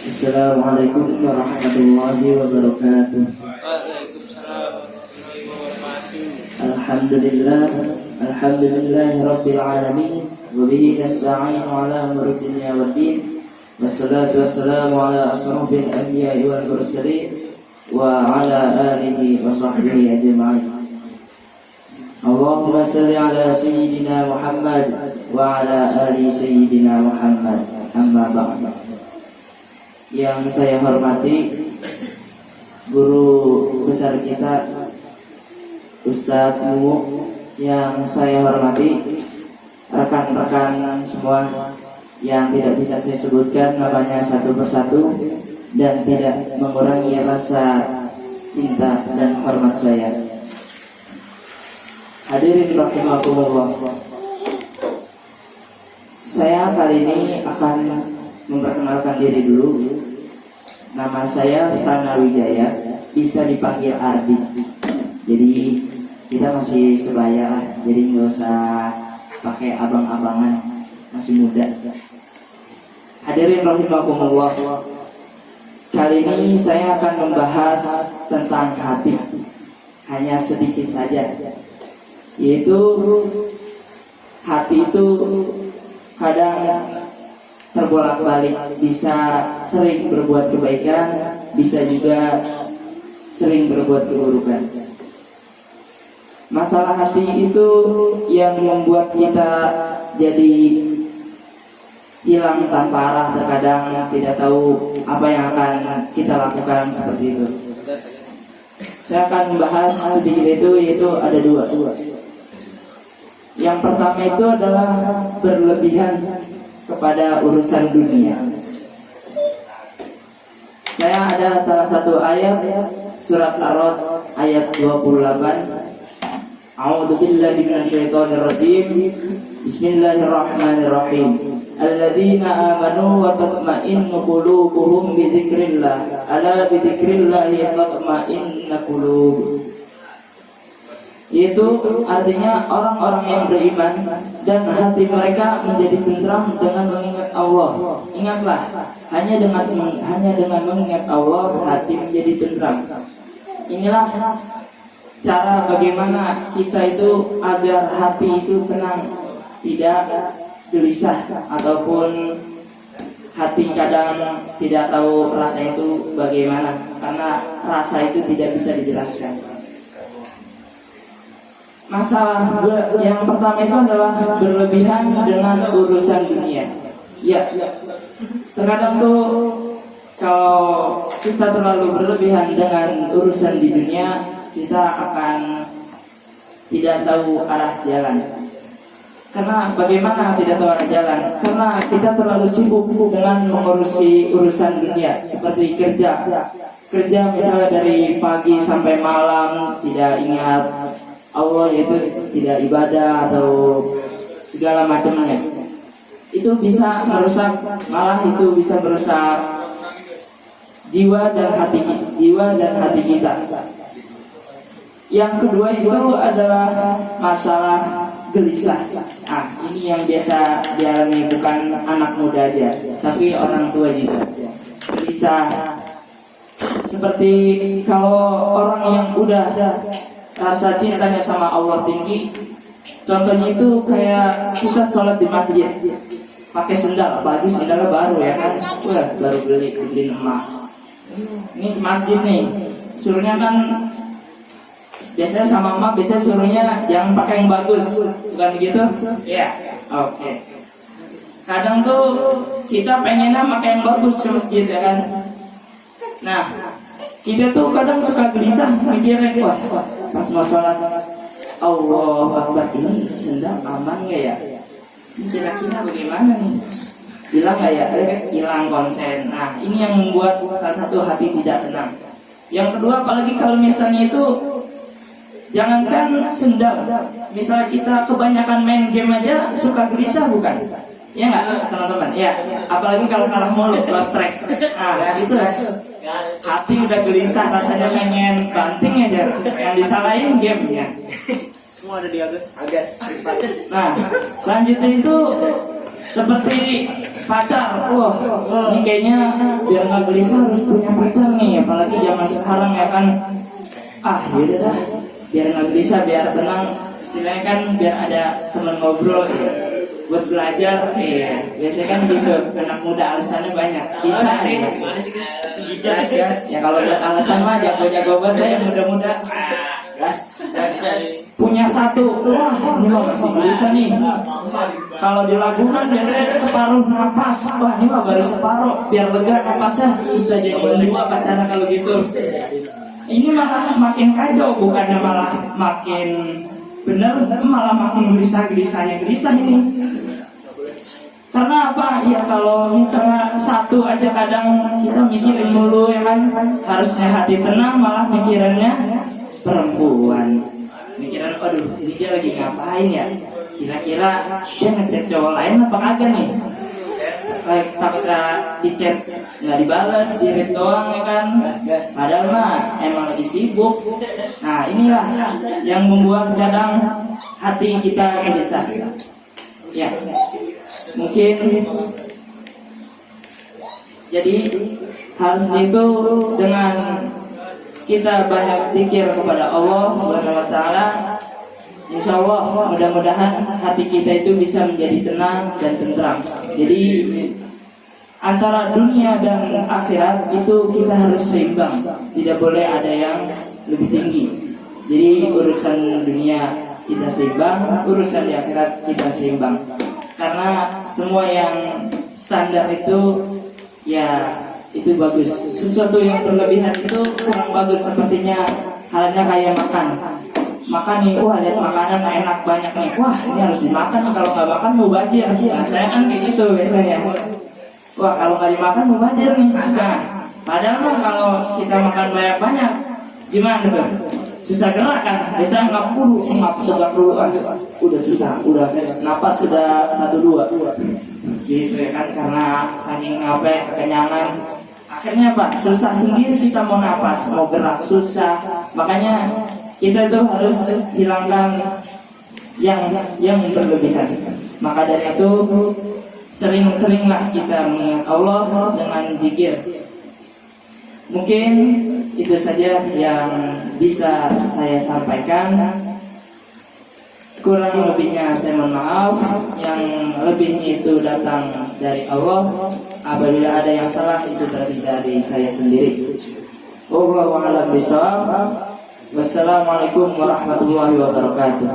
Assalamualaikum warahmatullahi wabarakatuh. Alhamdulillah, alhamdulillahi rabbil alamin. Wa bihi nasta'inu ala umuri dunya waddin. Wassalatu wassalamu ala asrofil anbiya'i wal mursalin wa ala alihi wa sahbihi ajma'in. Allahumma salli ala sayyidina Muhammad wa ala ali sayyidina Muhammad. Amma ba'd. Yang saya hormati guru besar kita Ustadz Mumu, yang saya hormati rekan-rekan semua yang tidak bisa saya sebutkan namanya satu persatu dan tidak mengurangi rasa cinta dan hormat saya. Hadirin rahimakumullah. Saya kali ini akan memperkenalkan diri dulu. Nama saya Rana Wijaya, bisa dipanggil Ardi. Jadi kita masih sebaya, jadi nggak usah pakai abang-abangan, masih muda. Hadirin rahimakumullah. Kali ini saya akan membahas tentang hati, hanya sedikit saja, yaitu hati itu kadang terbolak-balik, bisa sering berbuat kebaikan, bisa juga sering berbuat keburukan. Masalah hati itu yang membuat kita jadi hilang tanpa arah, terkadang tidak tahu apa yang akan kita lakukan seperti itu. Saya akan membahas sedikit itu, yaitu ada dua. Yang pertama itu adalah berlebihan kepada urusan dunia. Saya ada salah satu ayat surat Ar-Ra'd ayat 28. A'udzu billahi minasyaitonir rajim. Bismillahirrahmanirrahim. Alladzina amanu wa tatma'innu qulubuhum bi dzikrillah. Ala bi dzikrillah tatma'innul qulub. Itu artinya orang-orang yang beriman dan hati mereka menjadi tentram dengan mengingat Allah. Ingatlah, hanya dengan mengingat Allah hati menjadi tentram. Inilah cara bagaimana kita itu agar hati itu tenang, tidak gelisah ataupun hati kadang tidak tahu rasa itu bagaimana, karena rasa itu tidak bisa dijelaskan. Masalah yang pertama itu adalah berlebihan dengan urusan dunia. Ya, terkadang tuh kalau kita terlalu berlebihan dengan urusan di dunia, kita akan tidak tahu arah jalan. Karena bagaimana tidak tahu arah jalan? Karena kita terlalu sibuk dengan mengurusi urusan dunia, seperti kerja misalnya dari pagi sampai malam tidak ingat Allah, yaitu tidak ibadah atau segala macamnya. Itu bisa merusak, malah itu bisa merusak jiwa dan hati kita. Yang kedua itu adalah masalah gelisah. Ini yang biasa dialami bukan anak muda aja, tapi orang tua juga. Gelisah. Seperti kalau orang yang udah rasa cintanya sama Allah tinggi, contohnya itu kayak kita sholat di masjid pakai sendal, apalagi sendalnya baru ya kan, baru beli emas. Ini masjid nih, suruhnya kan biasanya sama emak, biasanya suruhnya jangan pakai yang bagus, bukan begitu? Ya, oke. Kadang tuh kita pengennya pakai yang bagus ke masjid ya kan. Nah, kita tuh kadang suka gelisah mikirin, wah pas mau sholat Allahu Akbar, ini sendal aman gak ya? Ini kira-kira bagaimana nih? Hilang gak ya? Hilang konsen. Nah, ini yang membuat salah satu hati tidak tenang. Yang kedua, apalagi kalau misalnya itu jangankan sendal, misalnya kita kebanyakan main game aja suka gelisah, bukan? Ya nggak teman-teman? Ya, apalagi kalau kalah mulu, lost track. Nah, itu hati udah gelisah, rasanya pengen banting aja, yang disalahin gamenya. Semua ada di Agas. Nah, selanjutnya itu seperti pacar. Wah, ini kayaknya biar nggak gelisah harus punya pacar nih, apalagi zaman sekarang ya kan. Yaudah dah, biar nggak gelisah, biar tenang. Istilahnya kan biar ada teman ngobrol ya. Buat belajar, biasanya kan gitu. Anak muda alasannya banyak. Bisa ya. Ya kalau buat alasan mah jago-jago banget yang muda-muda. Punya satu, wah ini mah masih bisa nih. Kalau dilakukan biasanya separuh napas, wah ini mah baru separuh, biar lega napasnya bisa jadi berdua pacaran kalau gitu. Ini malah makin kacau, bukannya malah makin bener, malah makin gelisah ini. Karena apa? Ya kalau misalnya satu aja kadang kita mikirin mulu ya kan, harusnya hati tenang malah mikirannya perempuan. Mikiran, aduh ini dia lagi ngapain ya? Kira-kira dia ngechat cowok lain apa kagak nih? Kayak takutnya di chat nggak dibalas, di read doang ya kan? Padahal mah emang lagi sibuk. Nah inilah yang membuat kadang hati kita gelisah. Ya, mungkin jadi harusnya itu dengan kita banyak zikir kepada Allah Subhanahu wa taala, insya Allah mudah-mudahan hati kita itu bisa menjadi tenang dan tentram. Jadi antara dunia dan akhirat itu kita harus seimbang, tidak boleh ada yang lebih tinggi. Jadi urusan dunia kita seimbang, urusan di akhirat kita seimbang. Karena semua yang standar itu ya itu bagus. Sesuatu yang berlebihan itu kurang bagus. Sepertinya halnya kayak makan nih, wah lihat makanan enak banyak nih, wah ini harus dimakan, kalau nggak makan mau banjir. Nah saya kan kayak gitu biasanya, wah kalau nggak dimakan mau banjir nih. Nah padahal mah kalau kita makan banyak gimana tuh, susah gerak kan, biasanya ngap dulu, udah susah, udah napas sudah 1-2 gitu ya kan, karena saking kekenyangan. Akhirnya apa? Susah sendiri kita mau napas, mau gerak susah. Makanya kita tuh harus hilangkan yang berlebihan. Maka dari itu sering-seringlah kita mengingat Allah dengan zikir. Mungkin itu saja yang bisa saya sampaikan. Kurang lebihnya saya mohon maaf. Yang lebihnya itu datang dari Allah. Apabila ada yang salah itu terdiri dari saya sendiri. Wallahu a'lam bishawab. Wassalamualaikum warahmatullahi wabarakatuh.